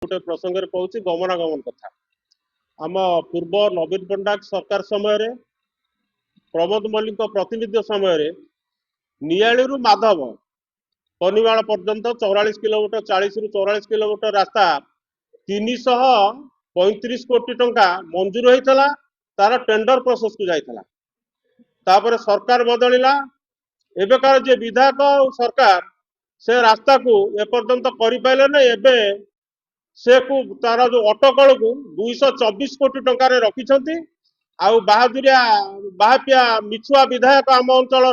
गोटे प्रसंग में कहूँ गमनागमन कथा आम पूर्व नवीन पट्टनायक सरकार समय प्रमोद मल्लिक प्रतिनिधि समय नियाली माधव पनिमाल पर्यंत 44 किलोमीटर 40 रु 44 किलोमीटर रास्ता 335 कोटी टंका मंजूर होता तार टेंडर प्रोसेस को जाइला तापर सरकार बदलिला एबेकार जे विधायक सरकार से रास्ता को एपर्यंत करें ना एबे से को तार जो अटकल को 224 कोटी टंका रखिंट आउ बाहादुरिया बाहापिया मिछुआ विधायक आम अंचल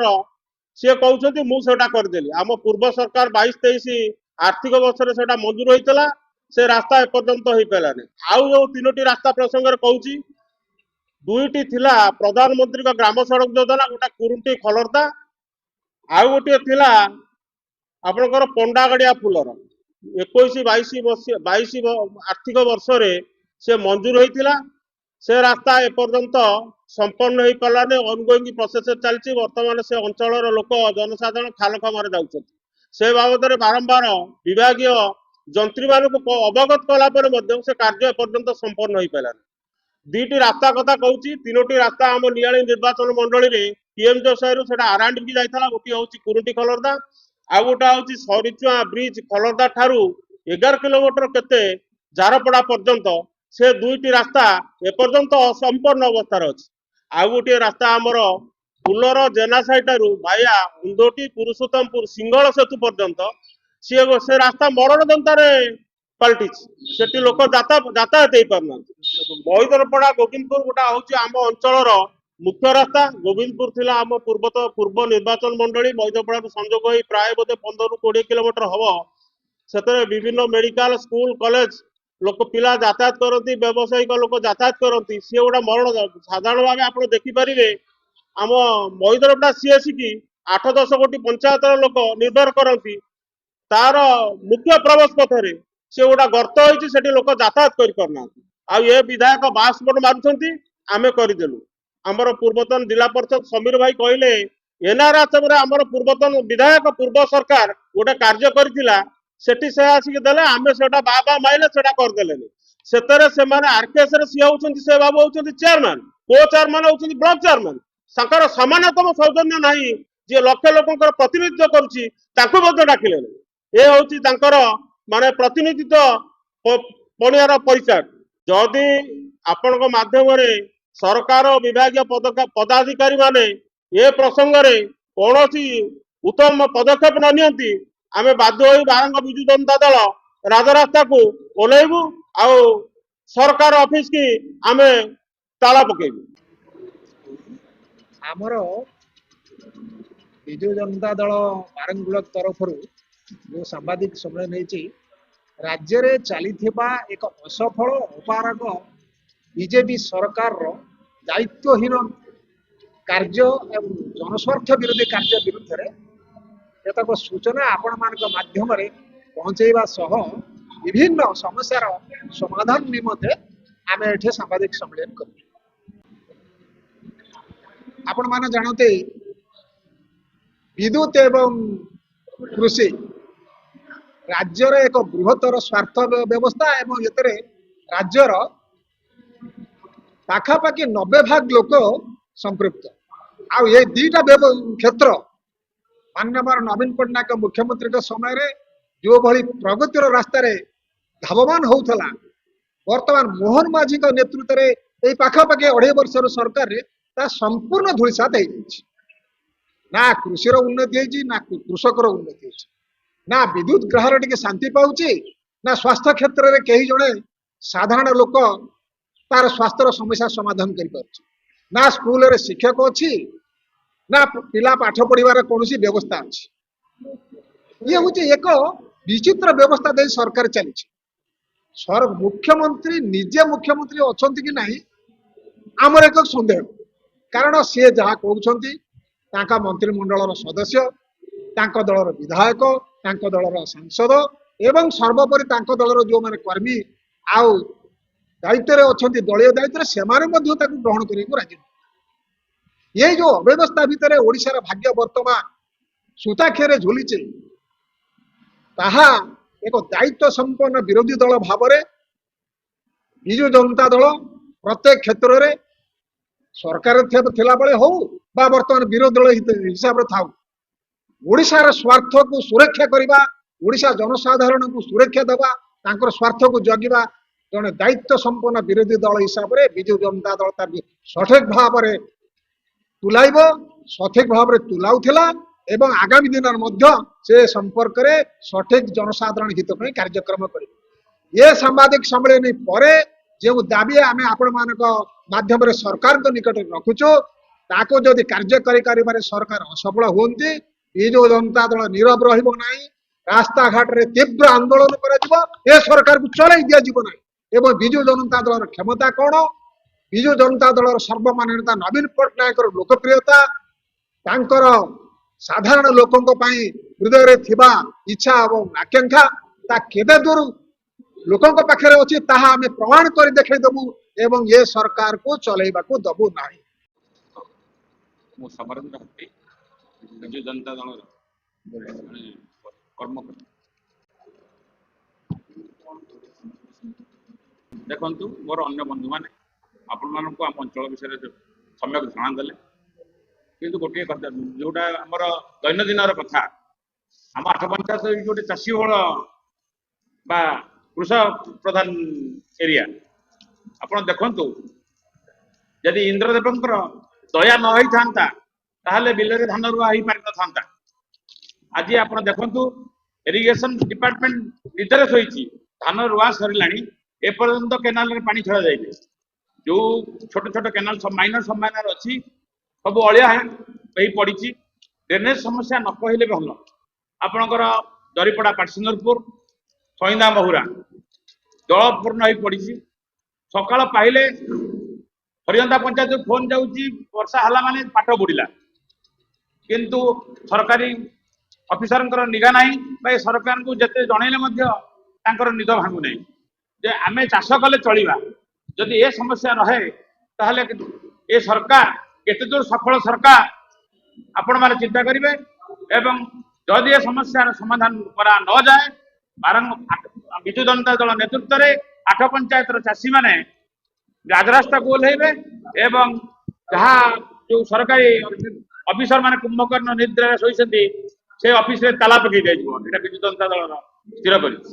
सी कहते मुझा करदेली आम पूर्व सरकार 22-23 आर्थिक वर्ष से मंजूर होता से रास्ता एपर्यंत हो पारानी आउ जो 3टी रास्ता प्रसंग में कहूँ दुईटी थिला प्रधानमंत्री का ग्राम सड़क योजना गोटा कुरुंटी खलर्दा आउ गोटे थिला आपणकर पंडागड़िया फुलर 21-22 आर्थिक वर्ष से मंजूर होता से रास्ता एपर्यंत संपन्न हो पारानी ऑनगोइंग प्रोसेस चलती वर्तमान से अंचल लोक जनसाधारण खाल खामार जाऊँ से बाबद बारंबार विभाग जंत्री मान अवगत कलापर से कार्य एपर्यंत संपन्न हो पारानी दुईटी रास्ता कथा कहूँ 3टी रास्ता आम नियाली निर्वाचन मंडली में पीएमजो साहू से आरआंड की जाता गोटे हूँ कुरुटी खलर्दा आउ गोटा हूँ सरिचुआ ब्रिज खलर्दा ठारू 11 किलोमीटर केते झारपड़ा पर्यंत से दुईटी रास्ता एपर्यंत असंपन्न अवस्था अच्छी आउ गोटे रास्ता आमर फुलर जेनासाई भाया उंदोटी पुरुषोत्तमपुर सिंगल सेतु पर्यंत सी से रास्ता मरण दंतार पलटि से लोक यातायात हो पारना महिदरपड़ा गोविंदपुर गोटा हूँ आम अंचल मुख्य रास्ता गोविंदपुर थिला आम पूर्व निर्वाचन मंडली महिदरपड़ा संजोग हो प्राय बोधे 15-20 किलोमीटर हम से विभिन्न मेडिकल स्कूल कॉलेज लोक पिला यातायात करती व्यावसायिक लोक यातायात करती सी गोटा मरण साधारण भाव आप देखिपारे आम महिदरपड़ा सीएससी की 8-10 कोटी पंचायत लोक निर्भर करती तार मुख्य प्रवेश पथरे से गोटा गर्त होती लोक यातायात करना आउ ये विधायक बास्पोर्ट मारुंट आम करदेलु आमर पूर्वतन जिला परिषद समीर भाई कहले एनआरएचएम आमर पूर्वतन विधायक पूर्व सरकार गोटे कार्य करथिला सेठी से आसिक देले आमे सेटा बाबा माइले सेटा करदेले सेतरे से माने आरकेएस रे सी होउछन्ति से बाबू होउछन्ति चेयरमैन को चेयरमैन होउछन्ति ब्लॉक चेयरमैन संकर समानतम सौजन्य नाही जे लक्ष लोकंकर प्रतिनिधित्व करूची ताको बद्ध डाकिले ए होउची तांकर माने प्रतिनिधित्व पणियार परिचय जदि आपनक माध्यम रे सरकार विभाग पदाधिकारी माने ए प्रसंग रे कोनोसी उत्तम पदक्षेप न नियंती आमे बाध्य होई बारंग बिजु जनता दल राजरास्ता को ओलेबु आउ सरकार ऑफिस की आमे ताला पकेबु आमर बिजु जनता दल बारंग ब्लॉक तरफ जो सांबादिक सम्मेलन नहीं राज्य रे चली एक असफल अपारग बीजेपी सरकार दायित्वहीन कार्य एवं जनस्वार्थ विरोधी कार्य विरुद्ध रे केतक सूचना आपण मानक माध्यम रे पहुंचेबा सह विभिन्न समस्यार समाधान निमंते आमे एठे सांबादिक सम्मेलन करू आपण माने जानते विद्युत एवं कृषि राज्यर एक बृहत्तर स्वार्थ व्यवस्था एवं ये राज्यर पाखापाखि 90% लोक संपृक्त आउ ये दीटा क्षेत्र माननीय नवीन पट्टनायक मुख्यमंत्री समय रे जो भली प्रगतिर रास्तार धावमान होता वर्तमान मोहन माझी नेतृत्व में यही पाखापाखि 2.5 वर्षर सरकार संपूर्ण धूलिसात ना कृषि उन्नति ना कृषकर उन्नति ना विद्युत ग्राहक टी शांति पाऊँच ना स्वास्थ्य क्षेत्र में कई जड़े साधारण लोक तार स्वास्थ्य समस्या समाधान ना स्कूल रे शिक्षक अच्छी ना पिला पाठ पढ़ार कौन व्यवस्था अच्छी ये हूँ एक विचित्र व्यवस्था दे सरकार चली सर मुख्यमंत्री निजे मुख्यमंत्री अच्छा कि नहीं आमर एक सन्देह कारण सी जहाँ कहते मंत्रिमंडल सदस्य दलर विधायक दलर सांसद एवं सर्वोपरि दलर जो माने कर्मी आउ दायित्व अच्छा दलीय दायित्व से ग्रहण करने को राजी ये जो अव्यवस्था भितर ओडिशार भाग्य वर्तमान सूताक्षर झुलीचे ताहा ଏକ ଦାୟିତ୍ୱ ସମ୍ପନ୍ନ ବିରୋଧୀ ଦଳ ଭାବରେ ବିଜୁ ଜନତା ଦଳ ପ୍ରତ୍ୟେକ କ୍ଷେତ୍ରରେ ସରକାର ଥିଲାବେଳେ ହଉ ବା ବର୍ତ୍ତମାନ ବିରୋଧୀ ଦଳ ହିସାବରେ ଥାଉ ଓଡ଼ିଶାର ସ୍ୱାର୍ଥକୁ ସୁରକ୍ଷା କରିବା, ଓଡ଼ିଶା ଜନସାଧାରଣଙ୍କୁ ସୁରକ୍ଷା ଦେବା, ତାଙ୍କର ସ୍ୱାର୍ଥକୁ ଜଗିବା ଜଣେ ଦାୟିତ୍ୱ ସମ୍ପନ୍ନ ବିରୋଧୀ ଦଳ ହିସାବରେ ବିଜୁ ଜନତା ଦଳ ତାର ସଠିକ ଭାବରେ ତୁଲାଇବ, ସଠିକ ଭାବରେ ତୁଲାଉଥିଲା ଏବଂ ଆଗାମୀ ଦିନରେ ମଧ୍ୟ ସେ ସମ୍ପର୍କରେ ସଠିକ ଜନସାଧାରଣ ହିତ ପାଇଁ କାର୍ଯ୍ୟକ୍ରମ କରିବ। ଏ ସାମ୍ବାଦିକ ସମ୍ମିଳନୀ ପରେ ଯେଉଁ ଦାବି ଆମେ ଆପଣମାନଙ୍କ ମାଧ୍ୟମରେ ସରକାରଙ୍କ ନିକଟରେ ରଖୁଛୁ ତାକୁ ଯଦି କାର୍ଯ୍ୟକାରୀ କରିବାରେ ସରକାର ଅସଫଳ ହୁଅନ୍ତି, ବିଜୁ ଜନତା ଦଳ ନୀରବ ରହିବ ନାହିଁ, ରାସ୍ତାଘାଟରେ ତୀବ୍ର ଆନ୍ଦୋଳନ କରାଯିବ, ଏ ସରକାରକୁ ଚଳାଇ ଦିଆଯିବ ନାହିଁ। ଏବଂ ବିଜୁ ଜନତା ଦଳର କ୍ଷମତା କଣ, ବିଜୁ ଜନତା ଦଳର ସର୍ବମାନ୍ୟତା, ନବୀନ ପଟ୍ଟନାୟକର ଲୋକପ୍ରିୟତା, ତାଙ୍କର ସାଧାରଣ ଲୋକଙ୍କ ପାଇଁ ହୃଦୟରେ ଥିବା ଇଚ୍ଛା ଏବଂ ଆକାଂକ୍ଷା ତା କେତେ ଦୂର ଲୋକଙ୍କ ପାଖରେ ଅଛି ତାହା ଆମେ ପ୍ରମାଣ କରି ଦେଖେଇଦେବୁ ଏବଂ ଏ ସରକାରକୁ ଚଲେଇବାକୁ ଦେବୁ ନାହିଁ। ମୁଁ ସମରେନ୍ଦ୍ର ହଟ୍ଟି, ବିଜୁ ଜନତା ଦଳର କର୍ମକର୍ତ୍ତା। ଦେଖନ୍ତୁ, ମୋର ଅନ୍ୟ ବନ୍ଧୁମାନେ ଆପଣମାନଙ୍କୁ ଆମ ଅଞ୍ଚଳ ବିଷୟରେ ସମ୍ୟକ ଜଣା ଦେଲେ, କିନ୍ତୁ ଗୋଟିଏ କଥା ଯୋଉଟା ଆମର ଦୈନନ୍ଦିନର କଥା, ଆମ ଆଠ ପଞ୍ଚାୟତ ଗୋଟେ ଚାଷୀ ବହୁଳ ବା କୃଷକ ପ୍ରଧାନ ଏରିଆ। ଆପଣ ଦେଖନ୍ତୁ, ଯଦି ଇନ୍ଦ୍ରଦେବଙ୍କର ଦୟା ନ ହେଇଥାନ୍ତା ତାହେଲେ ବିଲରେ ଧାନ ରୁଆ ହେଇପାରିନଥାନ୍ତା। ଆଜି ଆପଣ ଦେଖନ୍ତୁ, ଇରିଗେସନ ଡିପାର୍ଟମେଣ୍ଟ ନିର୍ଦ୍ଦେଶ ହୋଇଛି, ଧାନ ରୁଆ ସରିଲାଣି, ଏପର୍ଯ୍ୟନ୍ତ କେନାଲରେ ପାଣି ଛଡା ଯାଇନି। ଯୋଉ ଛୋଟ ଛୋଟ କେନାଲ ମାଇନର ସବମାଇନର ଅଛି ସବୁ ଅଳିଆ ହେଇ ପଡିଛି। ଡ୍ରେନେଜ ସମସ୍ୟା ନ କହିଲେ ଭଲ, ଆପଣଙ୍କର ଦରିପଡା ପାଟସିନ୍ଦରପୁର, ସଇନ୍ଦା ମହୁରା ଜଳପୂର୍ଣ୍ଣ ହେଇ ପଡିଛି। ସକାଳ ପାଇଲେ ହରିଅନ୍ତା ପଞ୍ଚାୟତ ଫୋନ ଯାଉଛି, ବର୍ଷା ହେଲା ମାନେ ପାଠ ବୁଡ଼ିଲା, କିନ୍ତୁ ସରକାରୀ ଅଫିସରଙ୍କର ନିଗା ନାହିଁ ବା ଏ ସରକାରଙ୍କୁ ଯେତେ ଜଣେଇଲେ ମଧ୍ୟ ତାଙ୍କର ନିଦ ଭାଙ୍ଗୁନାହିଁ ଯେ ଆମେ ଚାଷ କଲେ ଚଳିବା। ଯଦି ଏ ସମସ୍ୟା ରହେ ତାହେଲେ ଏ ସରକାର କେତେ ଦୂର ସଫଳ ସରକାର ଆପଣ ମାନେ ଚିନ୍ତା କରିବେ। ଏବଂ ଯଦି ଏ ସମସ୍ୟାର ସମାଧାନ କରା ନଯାଏ, ବିଜୁ ଜନତା ଦଳ ନେତୃତ୍ୱରେ ଆଠ ପଞ୍ଚାୟତର ଚାଷୀ ମାନେ ରାଜରାସ୍ତାକୁ ଓହ୍ଲେଇବେ ଏବଂ ଯାହା ଯୋଉ ସରକାରୀ ଅଫିସର ମାନେ କୁମ୍ଭକର୍ଣ୍ଣ ନିଦ୍ରାରେ ଶୋଇଛନ୍ତି ସେ ଅଫିସରେ ତାଲା ପକେଇ ଦିଆଯିବ। ଏଇଟା ବିଜୁ ଜନତା ଦଳର ସ୍ଥିର କରିଛି।